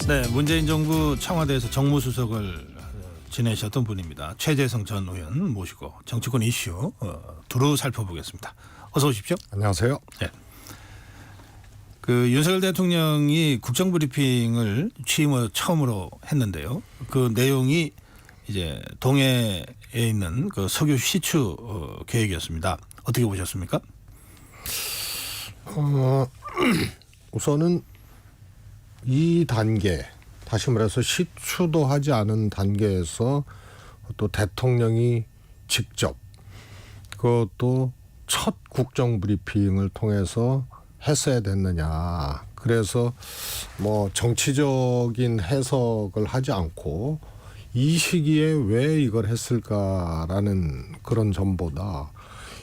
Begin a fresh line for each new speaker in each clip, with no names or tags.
네, 문재인 정부 청와대에서 정무수석을 지내셨던 분입니다. 최재성 전 의원 모시고 정치권 이슈 두루 살펴보겠습니다. 어서 오십시오.
안녕하세요.
네. 그 윤석열 대통령이 국정브리핑을 취임 후 처음으로 했는데요. 그 내용이 이제 동해에 있는 그 석유 시추 계획이었습니다. 어떻게 보셨습니까?
우선은 이 단계, 다시 말해서 시추도 하지 않은 단계에서 또 대통령이 직접 그것도 첫 국정 브리핑을 통해서 했어야 됐느냐. 그래서 뭐 정치적인 해석을 하지 않고 이 시기에 왜 이걸 했을까라는 그런 점보다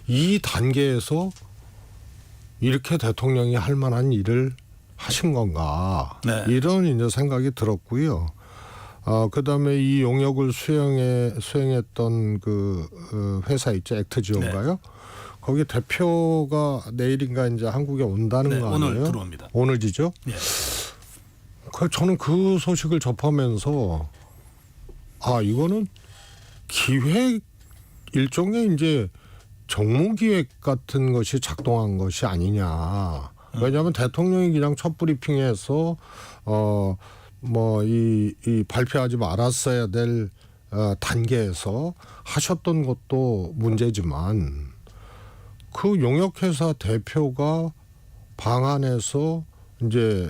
이 단계에서 이렇게 대통령이 할 만한 일을 하신 건가.
네.
이런 이제 생각이 들었고요. 그다음에 이 용역을 수행했던 그 회사 있죠. 액트지오인가요? 네. 거기 대표가 내일인가 이제 한국에 온다는
네,
거 아니에요?
오늘 들어옵니다.
오늘이죠?
네.
저는 그 소식을 접하면서 이거는 기획 일종의 이제 정무기획 같은 것이 작동한 것이 아니냐. 왜냐하면 대통령이 그냥 첫 브리핑에서 이 발표하지 말았어야 될 단계에서 하셨던 것도 문제지만 그 용역회사 대표가 방안에서 이제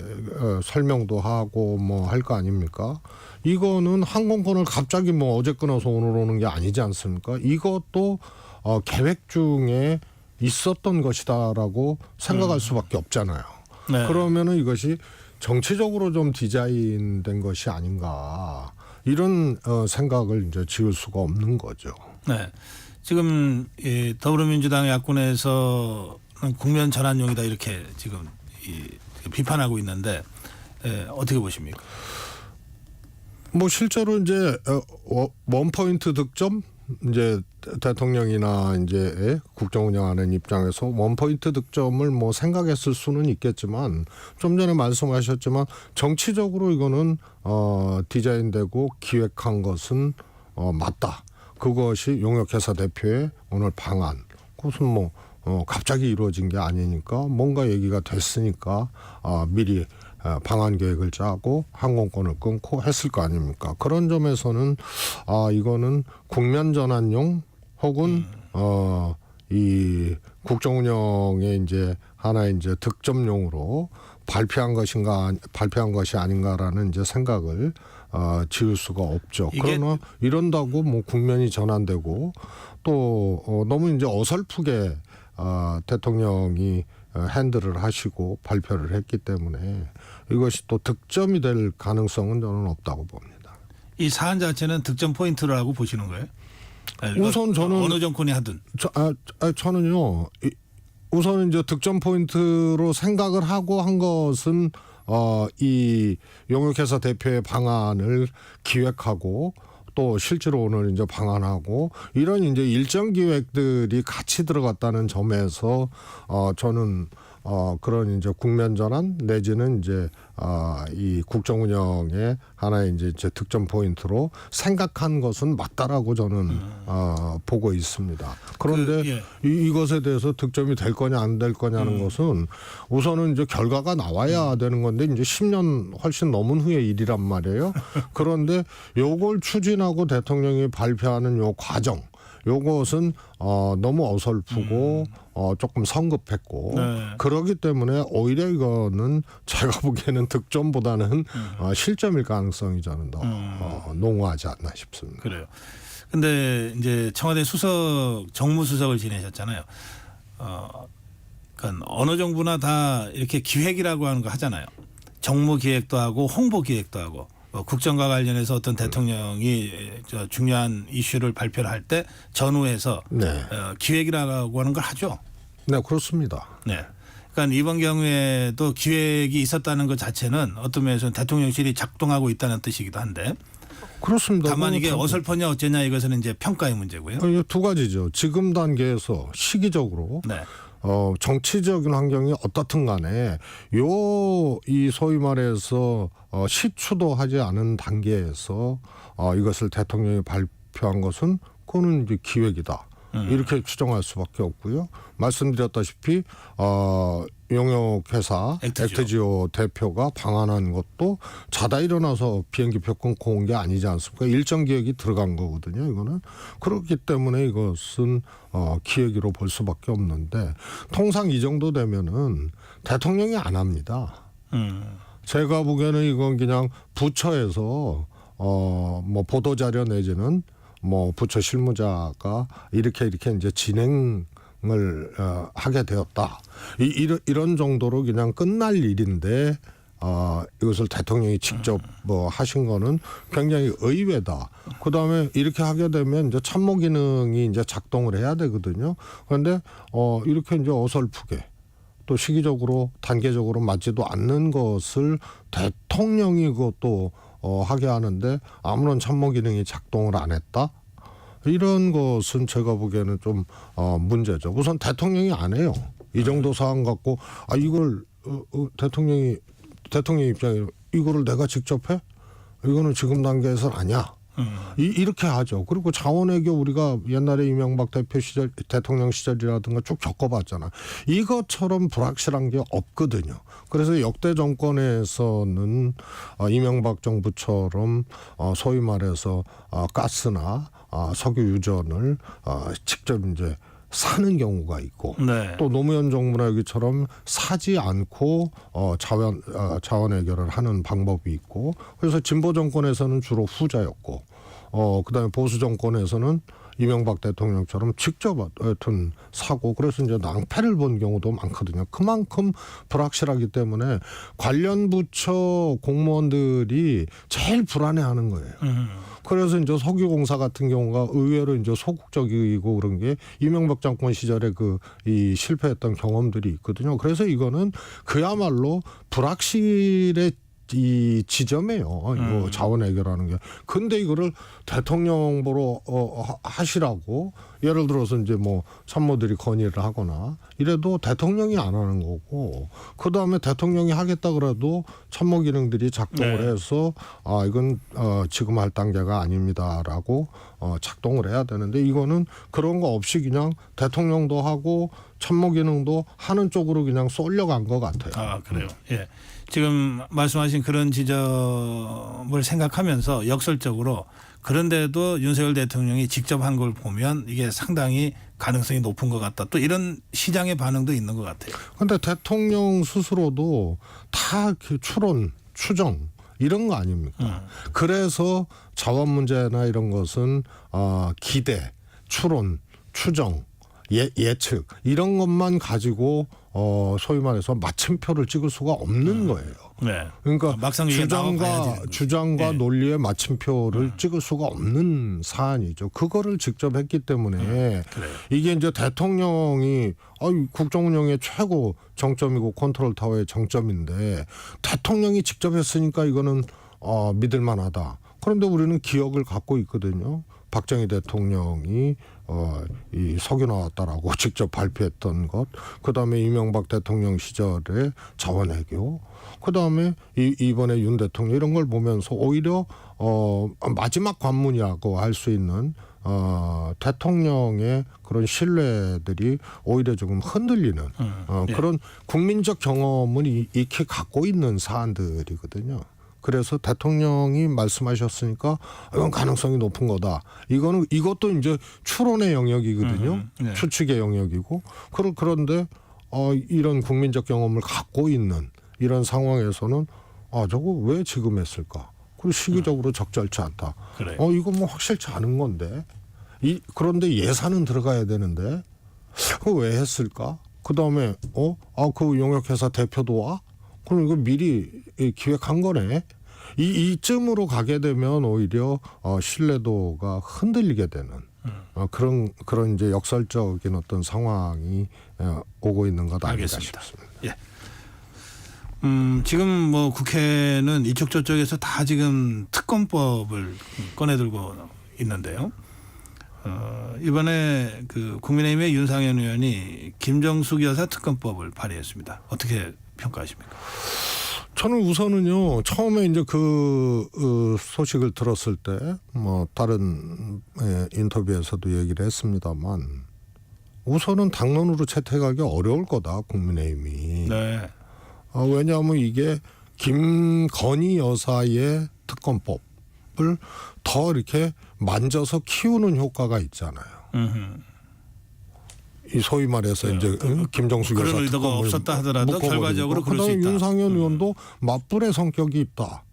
설명도 하고 뭐 할 거 아닙니까? 이거는 항공권을 갑자기 뭐 어제 끊어서 오늘 오는 게 아니지 않습니까? 이것도 계획 중에 있었던 것이다라고 생각할 수밖에 없잖아요.
네.
그러면은 이것이 정치적으로 좀 디자인된 것이 아닌가 이런 생각을 이제 지을 수가 없는 거죠.
네. 지금 이 더불어민주당 야권에서 국면 전환용이다 이렇게 지금 비판하고 있는데 어떻게 보십니까?
뭐 실제로 이제 원포인트 득점 이제 대통령이나 이제 국정 운영하는 입장에서 원포인트 득점을 뭐 생각했을 수는 있겠지만 좀 전에 말씀하셨지만 정치적으로 이거는 디자인되고 기획한 것은 맞다. 그것이 용역회사 대표의 오늘 방안. 그것은 뭐 갑자기 이루어진 게 아니니까 뭔가 얘기가 됐으니까 미리 방안 계획을 짜고 항공권을 끊고 했을 거 아닙니까? 그런 점에서는 이거는 국면 전환용 혹은 이 국정 운영의 이제 하나의 이제 득점용으로 발표한 것이 아닌가라는 이제 생각을 지을 수가 없죠. 그러나 이런다고 뭐 국면이 전환되고 또 너무 이제 어설프게 대통령이 핸들을 하시고 발표를 했기 때문에 이것이 또 득점이 될 가능성은 저는 없다고 봅니다.
이 사안 자체는 득점 포인트라고 보시는 거예요?
우선 저는
어느 정권이 하든
저는요. 우선 이제 득점 포인트로 생각을 하고 한 것은 이 용역회사 대표의 방안을 기획하고 또 실제로 오늘 이제 방한하고 이런 이제 일정 기획들이 같이 들어갔다는 점에서 저는 그런 이제 국면 전환 내지는 이제 이 국정 운영의 하나의 이제 득점 포인트로 생각한 것은 맞다라고 저는 보고 있습니다. 그런데 이것에 대해서 득점이 될 거냐 안 될 거냐는 것은 우선은 이제 결과가 나와야 되는 건데 이제 10년 훨씬 넘은 후의 일이란 말이에요. 그런데 요걸 추진하고 대통령이 발표하는 요 과정 요것은 너무 어설프고 조금 성급했고 그러기 때문에 오히려 이거는 제가 보기에는 득점보다는 실점일 가능성이 저는 더 농후하지 않나 싶습니다.
그래요. 근데 이제 청와대 정무수석을 지내셨잖아요. 그러니까 어느 정부나 다 이렇게 기획이라고 하는 거 하잖아요. 정무기획도 하고 홍보기획도 하고. 국정과 관련해서 어떤 대통령이 중요한 이슈를 발표를 할 때 전후에서 기획이라고 하는 걸 하죠.
네, 그렇습니다.
네. 그러니까 이번 경우에도 기획이 있었다는 것 자체는 어떤 면에서는 대통령실이 작동하고 있다는 뜻이기도 한데.
그렇습니다.
다만 이게 어설퍼냐 어쩌냐 이것은 이제 평가의 문제고요.
두 가지죠. 지금 단계에서 시기적으로 정치적인 환경이 어떻든 간에 이 소위 말해서 시추도 않은 단계에서 이것을 대통령이 발표한 것은 그거는 이제 기획이다. 이렇게 추정할 수밖에 없고요. 말씀드렸다시피 용역회사 액트지오 대표가 방한한 것도 자다 일어나서 비행기표 끊고 온 게 아니지 않습니까? 일정 기획이 들어간 거거든요. 이거는 그렇기 때문에 이것은 기획으로 볼 수밖에 없는데 통상 이 정도 되면은 대통령이 안 합니다. 제가 보기에는 이건 그냥 부처에서 뭐 보도자료 내지는 뭐 부처 실무자가 이렇게 이제 진행을 하게 되었다. 이런 정도로 그냥 끝날 일인데 이것을 대통령이 직접 뭐 하신 거는 굉장히 의외다. 그다음에 이렇게 하게 되면 이제 참모 기능이 이제 작동을 해야 되거든요. 그런데 이렇게 이제 어설프게 또 시기적으로 단계적으로 맞지도 않는 것을 대통령이 그것도 하게 하는데 아무런 참모 기능이 작동을 안 했다. 이런 것은 제가 보기에는 좀 문제죠. 우선 대통령이 안 해요. 이 정도 사안 갖고 이걸 대통령 입장에 이거를 내가 직접 해? 이거는 지금 단계에서는 아니야. 이렇게 하죠. 그리고 자원외교 우리가 옛날에 이명박 대통령 시절이라든가 쭉 겪어봤잖아. 이것처럼 불확실한 게 없거든요. 그래서 역대 정권에서는 이명박 정부처럼 소위 말해서 가스나 석유 유전을 직접 이제 사는 경우가 있고
네.
또 노무현 정부나 여기처럼 사지 않고 자원 해결을 하는 방법이 있고 그래서 진보 정권에서는 주로 후자였고 그다음에 보수 정권에서는 이명박 대통령처럼 직접 하여튼 사고 그래서 이제 낭패를 본 경우도 많거든요. 그만큼 불확실하기 때문에 관련 부처 공무원들이 제일 불안해하는 거예요. 그래서 이제 석유공사 같은 경우가 의외로 이제 소극적이고 그런 게 이명박 정권 시절에 이 실패했던 경험들이 있거든요. 그래서 이거는 그야말로 불확실의 이 지점이에요. 이거 자원 해결하는 게. 근데 이거를 대통령 보러 하시라고 예를 들어서 이제 뭐 참모들이 건의를 하거나 이래도 대통령이 안 하는 거고 그 다음에 대통령이 하겠다 그래도 참모 기능들이 작동을 해서 이건 지금 할 단계가 아닙니다라고 작동을 해야 되는데 이거는 그런 거 없이 그냥 대통령도 하고 참모 기능도 하는 쪽으로 그냥 쏠려간 것 같아요.
그래요. 예. 지금 말씀하신 그런 지점을 생각하면서 역설적으로 그런데도 윤석열 대통령이 직접 한 걸 보면 이게 상당히 가능성이 높은 것 같다. 또 이런 시장의 반응도 있는 것 같아요.
그런데 대통령 스스로도 다 추론, 추정 이런 거 아닙니까? 그래서 자원 문제나 이런 것은 기대, 추론, 추정, 예측 이런 것만 가지고 소위 말해서 마침표를 찍을 수가 없는 거예요.
네.
그러니까
막상
주장과 논리의 마침표를 찍을 수가 없는 사안이죠. 그거를 직접 했기 때문에 이게 이제 대통령이 국정 운영의 최고 정점이고 컨트롤 타워의 정점인데 대통령이 직접 했으니까 이거는 믿을 만하다. 그런데 우리는 기억을 갖고 있거든요. 박정희 대통령이 이 석유 나왔다라고 직접 발표했던 것, 그 다음에 이명박 대통령 시절에 자원외교, 그 다음에 이번에 윤 대통령 이런 걸 보면서 오히려 마지막 관문이라고 할 수 있는 대통령의 그런 신뢰들이 오히려 조금 흔들리는 그런 국민적 경험을 익히 갖고 있는 사안들이거든요. 그래서 대통령이 말씀하셨으니까 이건 가능성이 높은 거다. 이것도 이제 추론의 영역이거든요.
네.
추측의 영역이고 그런데 이런 국민적 경험을 갖고 있는 이런 상황에서는 저거 왜 지금 했을까? 그리고 시기적으로 적절치 않다. 이거 뭐 확실치 않은 건데. 그런데 예산은 들어가야 되는데 그거 왜 했을까? 그다음에 그 용역회사 대표도 와? 그럼 이거 미리 기획한 거네. 이쯤으로 가게 되면 오히려 신뢰도가 흔들리게 되는 그런 이제 역설적인 어떤 상황이 오고 있는 것 아닌가 싶습니다.
예. 지금 뭐 국회는 이쪽 저쪽에서 다 지금 특검법을 꺼내들고 있는데요. 이번에 그 국민의힘의 윤상현 의원이 김정숙 여사 특검법을 발의했습니다. 어떻게 평가하십니까?
저는 우선은요 처음에 이제 그 소식을 들었을 때 뭐 다른 인터뷰에서도 얘기를 했습니다만 우선은 당론으로 채택하기 어려울 거다 국민의힘이.
네.
왜냐하면 이게 김건희 여사의 특검법을 더 이렇게 만져서 키우는 효과가 있잖아요. 이 소위 말해서 이제 김정숙 여사
그런 의도가
특검을
없었다 하더라도
묶어버리고.
결과적으로 그럴 수
그다음에
있다.
윤상현 의원도 맞불의 성격이 있다.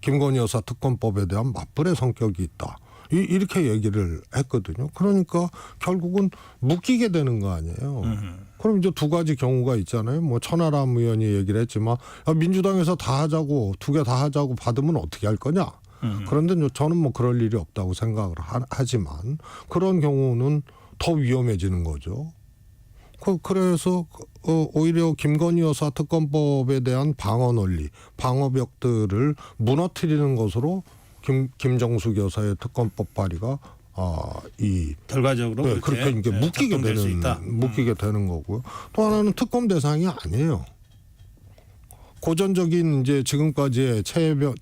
김건희 여사 특검법에 대한 맞불의 성격이 있다. 이렇게 얘기를 했거든요. 그러니까 결국은 묶이게 되는 거 아니에요. 그럼 이제 두 가지 경우가 있잖아요. 뭐 천하람 의원이 얘기를 했지만 민주당에서 다 하자고 두 개 다 하자고 받으면 어떻게 할 거냐. 그런데 저는 뭐 그럴 일이 없다고 생각을 하지만 그런 경우는 더 위험해지는 거죠. 그래서 오히려 김건희 여사 특검법에 대한 방어 논리, 방어벽들을 무너뜨리는 것으로 김정숙 여사의 특검법 발의가
결과적으로
네, 그렇게 이제 묶이게 되는 거고요. 또 하나는 특검 대상이 아니에요. 고전적인 이제 지금까지의 최혜병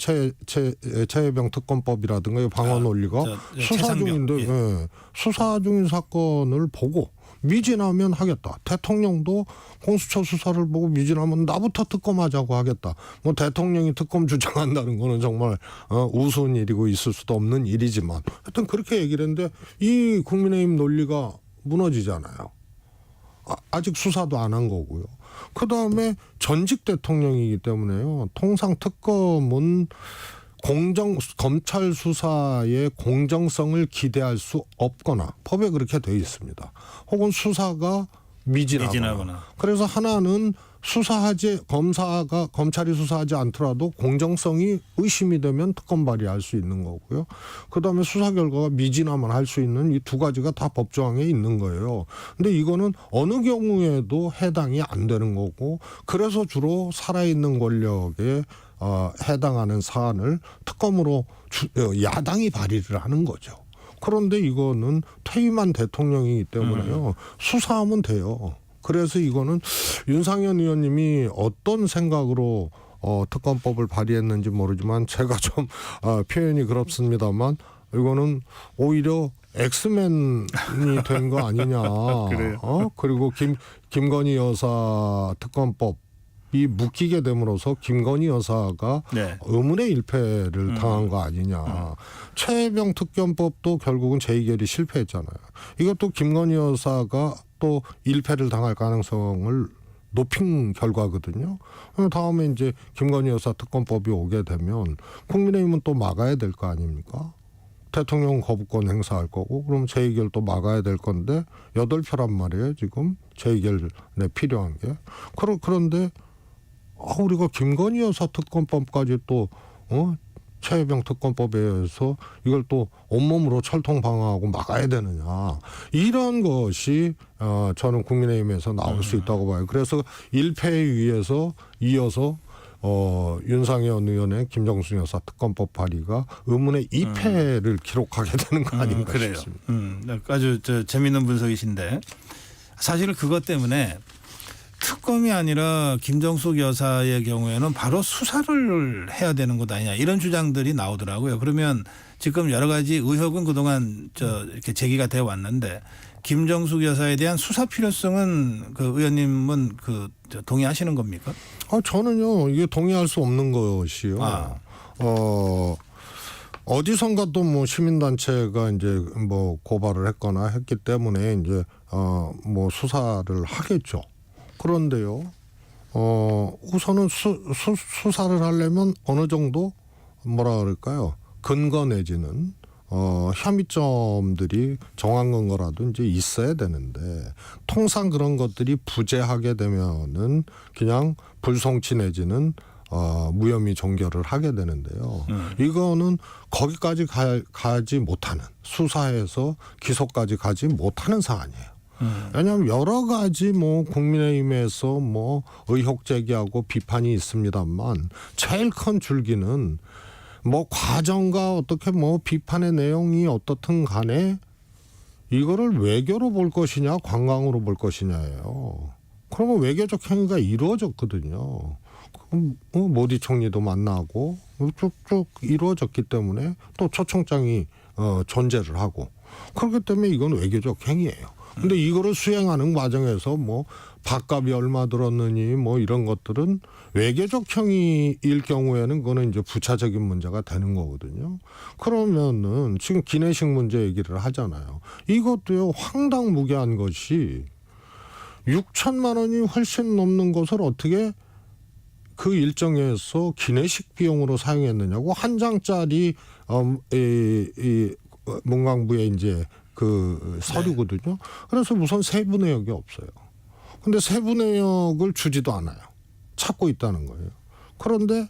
특검법이라든가 방어 논리가 수사 중인데 수사 중인 사건을 보고 미진하면 하겠다. 대통령도 공수처 수사를 보고 미진하면 나부터 특검하자고 하겠다. 뭐 대통령이 특검 주장한다는 거는 정말 우스운 일이고 있을 수도 없는 일이지만 하여튼 그렇게 얘기를 했는데 이 국민의힘 논리가 무너지잖아요. 아직 수사도 안 한 거고요. 그다음에 전직 대통령이기 때문에요. 통상 특검은 검찰 수사의 공정성을 기대할 수 없거나 법에 그렇게 되어 있습니다. 혹은 수사가 미진하거나. 그래서 하나는 검찰이 수사하지 않더라도 공정성이 의심이 되면 특검 발의할 수 있는 거고요. 그다음에 수사 결과가 미진하면 할 수 있는 이 두 가지가 다 법조항에 있는 거예요. 근데 이거는 어느 경우에도 해당이 안 되는 거고 그래서 주로 살아있는 권력에 해당하는 사안을 특검으로 야당이 발의를 하는 거죠. 그런데 이거는 퇴임한 대통령이기 때문에요. 수사하면 돼요. 그래서 이거는 윤상현 의원님이 어떤 생각으로 특검법을 발의했는지 모르지만 제가 좀 표현이 그렇습니다만 이거는 오히려 엑스맨이 된 거 아니냐.
그래요.
그리고 김건희 여사 특검법이 묶이게 됨으로써 김건희 여사가 의문의 일패를 당한 거 아니냐. 최혜병 특검법도 결국은 재의결이 실패했잖아요. 이것도 김건희 여사가 또 일패를 당할 가능성을 높인 결과거든요. 다음에 이제 김건희 여사 특검법이 오게 되면 국민의힘은 또 막아야 될 거 아닙니까? 대통령 거부권 행사할 거고 그럼 재의결도 막아야 될 건데 8표란 말이에요. 지금 재의결에 필요한 게. 그런데 우리가 김건희 여사 특검법까지 또 최혜병 특검법에 의해서 이걸 또 온몸으로 철통 방어하고 막아야 되느냐. 이런 것이 저는 국민의힘에서 나올 수 있다고 봐요. 그래서 1패에 의해서 이어서 윤상현 의원의 김정숙 여사 특검법 발의가 의문의 2패를 기록하게 되는 거 아닌가
그래요.
싶습니다.
아주 재미있는 분석이신데 사실 그것 때문에 특검이 아니라 김정숙 여사의 경우에는 바로 수사를 해야 되는 것 아니냐 이런 주장들이 나오더라고요. 그러면 지금 여러 가지 의혹은 그동안 이렇게 제기가 되어 왔는데 김정숙 여사에 대한 수사 필요성은 그 의원님은 동의하시는 겁니까?
저는요 이게 동의할 수 없는 것이요. 어디선가 또 뭐 시민단체가 이제 뭐 고발을 했거나 했기 때문에 이제 뭐 수사를 하겠죠. 그런데요, 우선은 수사를 하려면 어느 정도 뭐라 그럴까요? 근거 내지는 혐의점들이 정한 건거라도 이제 있어야 되는데 통상 그런 것들이 부재하게 되면은 그냥 불송치 내지는 무혐의 종결을 하게 되는데요. 이거는 거기까지 가지 못하는 수사에서 기소까지 가지 못하는 사안이에요. 왜냐하면 여러 가지 뭐 국민의힘에서 뭐 의혹 제기하고 비판이 있습니다만 제일 큰 줄기는 뭐 과정과 어떻게 뭐 비판의 내용이 어떻든 간에 이거를 외교로 볼 것이냐 관광으로 볼 것이냐예요. 그러면 외교적 행위가 이루어졌거든요. 그럼 모디 총리도 만나고 쭉쭉 이루어졌기 때문에 또 초청장이 존재를 하고 그렇기 때문에 이건 외교적 행위예요. 근데 이거를 수행하는 과정에서 뭐 밥값이 얼마 들었느니 뭐 이런 것들은 외교적 행위일 경우에는 그거는 이제 부차적인 문제가 되는 거거든요. 그러면은 지금 기내식 문제 얘기를 하잖아요. 이것도요 황당무계한 것이 6천만 원이 훨씬 넘는 것을 어떻게 그 일정에서 기내식 비용으로 사용했느냐고 한 장짜리 문광부의 이제 그 서류거든요. 그래서 우선 세부 내역이 없어요. 근데 세부 내역을 주지도 않아요. 찾고 있다는 거예요. 그런데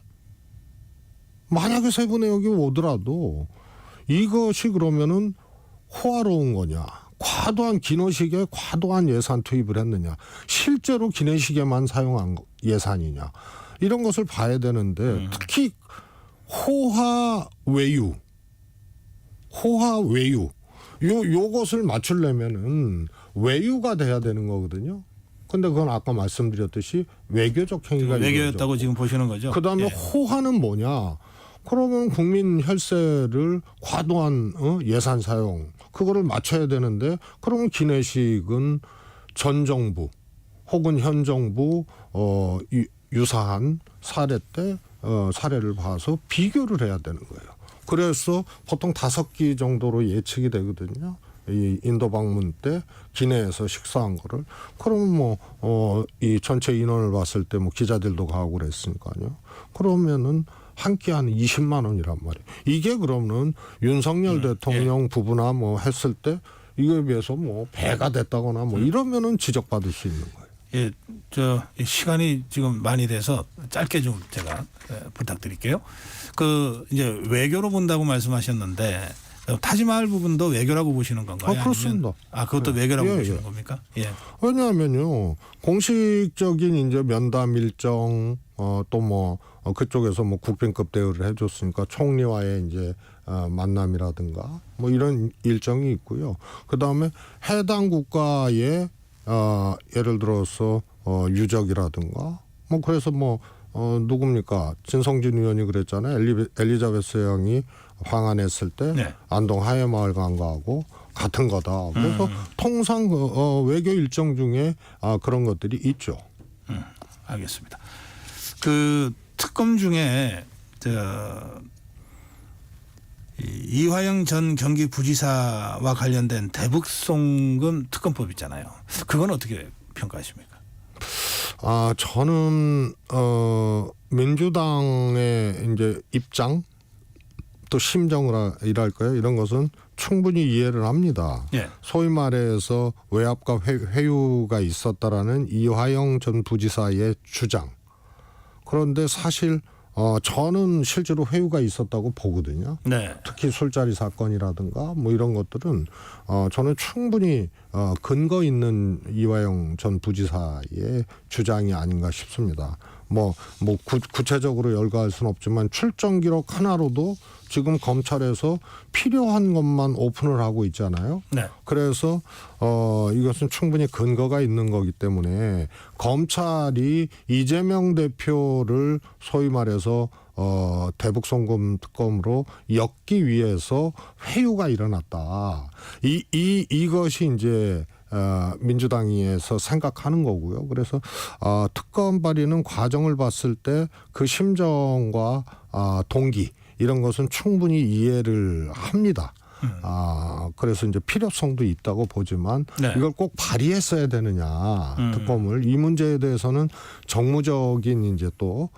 만약에 세부 내역이 오더라도 이것이 그러면은 호화로운 거냐? 과도한 기내식에 과도한 예산 투입을 했느냐? 실제로 기내식에만 사용한 예산이냐? 이런 것을 봐야 되는데 특히 호화 외유 요것을 맞추려면은 외유가 돼야 되는 거거든요. 근데 그건 아까 말씀드렸듯이 외교적 행위가
외교였다고 지금 보시는 거죠.
그다음에 호화는 뭐냐? 그러면 국민 혈세를 과도한 예산 사용 그거를 맞춰야 되는데 그러면 기내식은 전 정부 혹은 현 정부 유사한 사례 때 사례를 봐서 비교를 해야 되는 거예요. 그래서 보통 5끼 정도로 예측이 되거든요. 이 인도 방문 때 기내에서 식사한 거를 그러면 이 전체 인원을 봤을 때 뭐 기자들도 가고 그랬으니까요. 그러면은 한 끼 한 20만 원이란 말이에요. 이게 그러면 윤석열 대통령 부부나 뭐 했을 때 이거에 비해서 뭐 배가 됐다거나 뭐 이러면은 지적받을 수 있는 거예요.
예, 시간이 지금 많이 돼서 짧게 좀 제가 부탁드릴게요. 그 이제 외교로 본다고 말씀하셨는데 타지마할 부분도 외교라고 보시는 건가요?
그렇습니다.
그것도 외교라고 보시는 겁니까? 예.
왜냐하면요, 공식적인 이제 면담 일정 또 뭐 그쪽에서 뭐 국빈급 대우를 해줬으니까 총리와의 이제 만남이라든가 뭐 이런 일정이 있고요. 그 다음에 해당 국가의 예를 들어서 유적이라든가 뭐 그래서 뭐 누굽니까 진성진 의원이 그랬잖아요. 엘리자베스 여왕이 황환했을 때
네.
안동 하회마을 관광하고 같은 거다. 그래서 통상 외교 일정 중에 그런 것들이 있죠.
알겠습니다. 그 특검 중에 이화영 전 경기부지사와 관련된 대북송금 특검법 있잖아요. 그건 어떻게 평가하십니까?
저는 민주당의 이제 입장 또 심정을 이랄까요? 이런 것은 충분히 이해를 합니다.
예.
소위 말해서 외압과 회유가 있었다라는 이화영 전 부지사의 주장. 그런데 사실 저는 실제로 회유가 있었다고 보거든요.
네.
특히 술자리 사건이라든가 뭐 이런 것들은 저는 충분히 근거 있는 이화영 전 부지사의 주장이 아닌가 싶습니다. 구체적으로 열거할 수는 없지만 출정 기록 하나로도 지금 검찰에서 필요한 것만 오픈을 하고 있잖아요.
네.
그래서 이것은 충분히 근거가 있는 거기 때문에 검찰이 이재명 대표를 소위 말해서 대북송금 특검으로 엮기 위해서 회유가 일어났다. 이것이 이제 민주당에서 생각하는 거고요. 그래서 특검 발의는 과정을 봤을 때 그 심정과 동기 이런 것은 충분히 이해를 합니다. 그래서 이제 필요성도 있다고 보지만
네.
이걸 꼭 발의했어야 되느냐 특검을 이 문제에 대해서는 정무적인 이제 또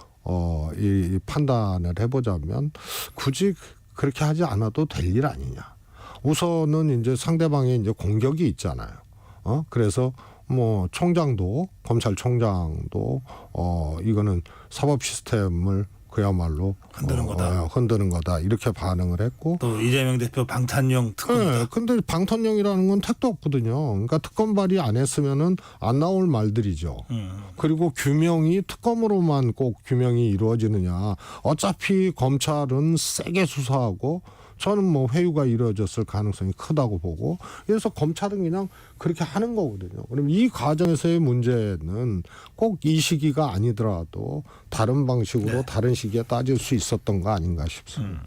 이 판단을 해보자면 굳이 그렇게 하지 않아도 될 일 아니냐. 우선은 이제 상대방의 이제 공격이 있잖아요. 그래서 뭐 총장도 검찰총장도 이거는 사법 시스템을 그야말로 흔드는 거다 이렇게 반응을 했고
또 이재명 대표 방탄용 특검.
네, 근데 방탄용이라는 건 택도 없거든요. 그러니까 특검 발의 안 했으면은 안 나올 말들이죠. 그리고 규명이 특검으로만 꼭 규명이 이루어지느냐? 어차피 검찰은 세게 수사하고 저는 뭐 회유가 이루어졌을 가능성이 크다고 보고 그래서 검찰은 그냥 그렇게 하는 거거든요. 그럼 이 과정에서의 문제는 꼭 이 시기가 아니더라도 다른 방식으로 다른 시기에 따질 수 있었던 거 아닌가 싶습니다.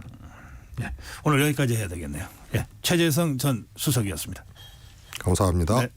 예. 오늘 여기까지 해야 되겠네요. 예. 최재성 전 수석이었습니다.
감사합니다.
네.